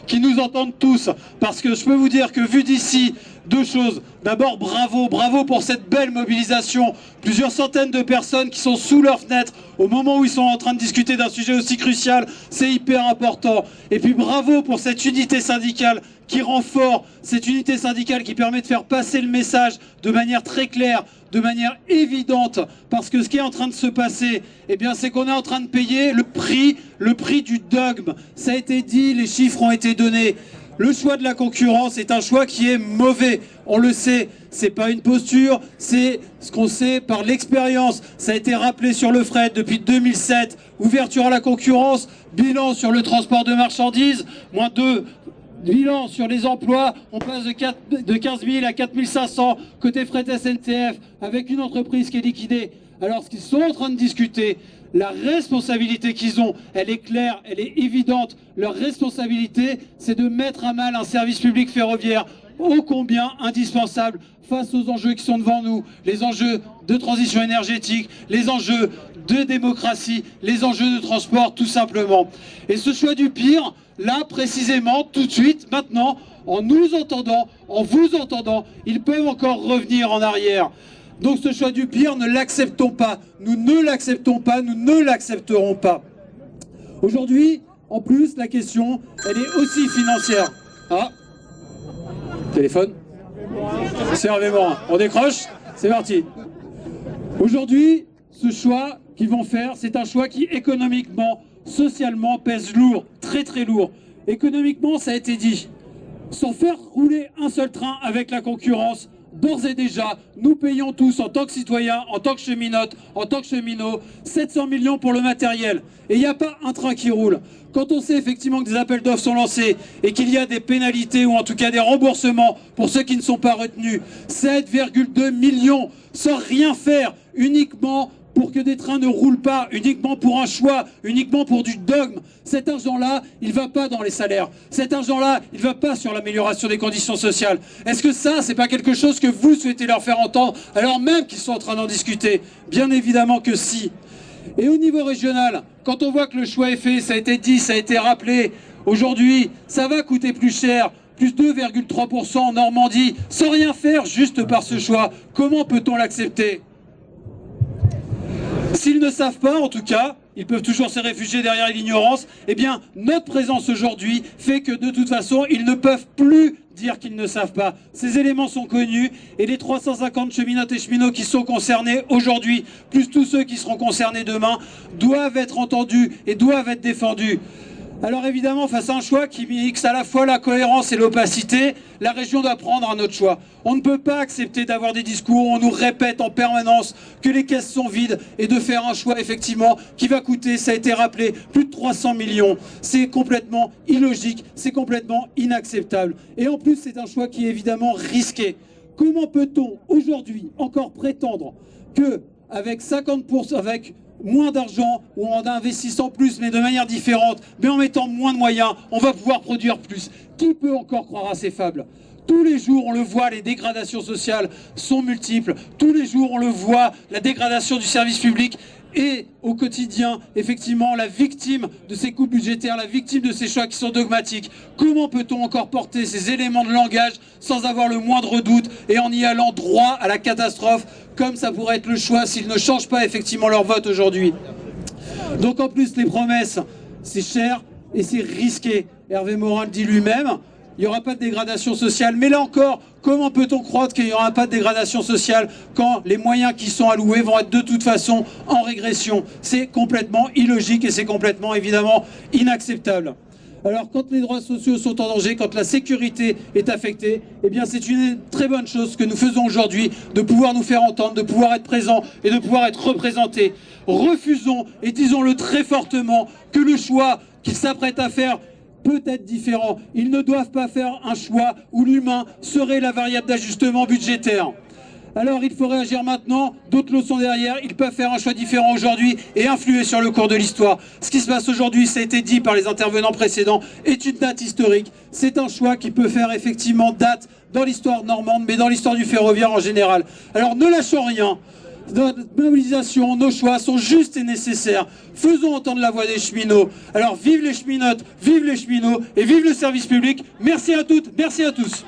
qui nous entendent tous, parce que je peux vous dire que vu d'ici, deux choses. D'abord, bravo, bravo pour cette belle mobilisation. Plusieurs centaines de personnes qui sont sous leurs fenêtres au moment où ils sont en train de discuter d'un sujet aussi crucial, c'est hyper important. Et puis bravo pour cette unité syndicale qui rend fort, cette unité syndicale qui permet de faire passer le message de manière très claire, de manière évidente, parce que ce qui est en train de se passer, eh bien, c'est qu'on est en train de payer le prix du dogme. Ça a été dit, les chiffres ont été donnés. Le choix de la concurrence est un choix qui est mauvais, on le sait, c'est pas une posture, c'est ce qu'on sait par l'expérience. Ça a été rappelé sur le fret depuis 2007, ouverture à la concurrence, bilan sur le transport de marchandises, -2, bilan sur les emplois, on passe de 15 000 à 4 500 côté fret SNCF, avec une entreprise qui est liquidée. Alors ce qu'ils sont en train de discuter, la responsabilité qu'ils ont, elle est claire, elle est évidente. Leur responsabilité, c'est de mettre à mal un service public ferroviaire ô combien indispensable face aux enjeux qui sont devant nous, les enjeux de transition énergétique, les enjeux de démocratie, les enjeux de transport tout simplement. Et ce choix du pire, là précisément, tout de suite, maintenant, en nous entendant, en vous entendant, ils peuvent encore revenir en arrière. Donc ce choix du pire, ne l'acceptons pas. Nous ne l'acceptons pas, nous ne l'accepterons pas. Aujourd'hui, en plus, la question, elle est aussi financière. Ah, téléphone. C'est Hervé Morin. On décroche, c'est parti. Aujourd'hui, ce choix qu'ils vont faire, c'est un choix qui économiquement, socialement pèse lourd, très très lourd. Économiquement, ça a été dit. Sans faire rouler un seul train avec la concurrence, d'ores et déjà, nous payons tous en tant que citoyens, en tant que cheminotes, en tant que cheminots, 700 millions pour le matériel. Et il n'y a pas un train qui roule. Quand on sait effectivement que des appels d'offres sont lancés et qu'il y a des pénalités ou en tout cas des remboursements pour ceux qui ne sont pas retenus, 7,2 millions sans rien faire, uniquement pour que des trains ne roulent pas, uniquement pour un choix, uniquement pour du dogme. Cet argent-là, il ne va pas dans les salaires. Cet argent-là, il ne va pas sur l'amélioration des conditions sociales. Est-ce que ça, c'est pas quelque chose que vous souhaitez leur faire entendre, alors même qu'ils sont en train d'en discuter? Bien évidemment que si. Et au niveau régional, quand on voit que le choix est fait, ça a été dit, ça a été rappelé, aujourd'hui, ça va coûter plus cher, plus 2,3% en Normandie, sans rien faire juste par ce choix. Comment peut-on l'accepter ? S'ils ne savent pas, en tout cas, ils peuvent toujours se réfugier derrière l'ignorance, eh bien, notre présence aujourd'hui fait que, de toute façon, ils ne peuvent plus dire qu'ils ne savent pas. Ces éléments sont connus et les 350 cheminotes et cheminots qui sont concernés aujourd'hui, plus tous ceux qui seront concernés demain, doivent être entendus et doivent être défendus. Alors évidemment, face à un choix qui mixe à la fois la cohérence et l'opacité, la région doit prendre un autre choix. On ne peut pas accepter d'avoir des discours où on nous répète en permanence que les caisses sont vides et de faire un choix effectivement qui va coûter, ça a été rappelé, plus de 300 millions. C'est complètement illogique, c'est complètement inacceptable. Et en plus, c'est un choix qui est évidemment risqué. Comment peut-on aujourd'hui encore prétendre que avec 50%, avec moins d'argent ou en investissant plus mais de manière différente, mais en mettant moins de moyens, on va pouvoir produire plus? Qui peut encore croire à ces fables? Tous les jours, on le voit, les dégradations sociales sont multiples. Tous les jours, on le voit, la dégradation du service public et au quotidien, effectivement, la victime de ces coupes budgétaires, la victime de ces choix qui sont dogmatiques. Comment peut-on encore porter ces éléments de langage sans avoir le moindre doute et en y allant droit à la catastrophe, comme ça pourrait être le choix s'ils ne changent pas effectivement leur vote aujourd'hui? Donc en plus, les promesses, c'est cher et c'est risqué. Hervé Morin le dit lui-même. Il n'y aura pas de dégradation sociale. Mais là encore, comment peut-on croire qu'il n'y aura pas de dégradation sociale quand les moyens qui sont alloués vont être de toute façon en régression? C'est complètement illogique et c'est complètement évidemment inacceptable. Alors quand les droits sociaux sont en danger, quand la sécurité est affectée, eh bien c'est une très bonne chose que nous faisons aujourd'hui, de pouvoir nous faire entendre, de pouvoir être présents et de pouvoir être représentés. Refusons, et disons-le très fortement, que le choix qu'ils s'apprêtent à faire peut être différent. Ils ne doivent pas faire un choix où l'humain serait la variable d'ajustement budgétaire. Alors il faut réagir maintenant, d'autres le sont derrière, ils peuvent faire un choix différent aujourd'hui et influer sur le cours de l'histoire. Ce qui se passe aujourd'hui, ça a été dit par les intervenants précédents, est une date historique. C'est un choix qui peut faire effectivement date dans l'histoire normande, mais dans l'histoire du ferroviaire en général. Alors ne lâchons rien. notre mobilisation, nos choix sont justes et nécessaires. Faisons entendre la voix des cheminots. Alors vive les cheminotes, vive les cheminots et vive le service public. Merci à toutes, merci à tous.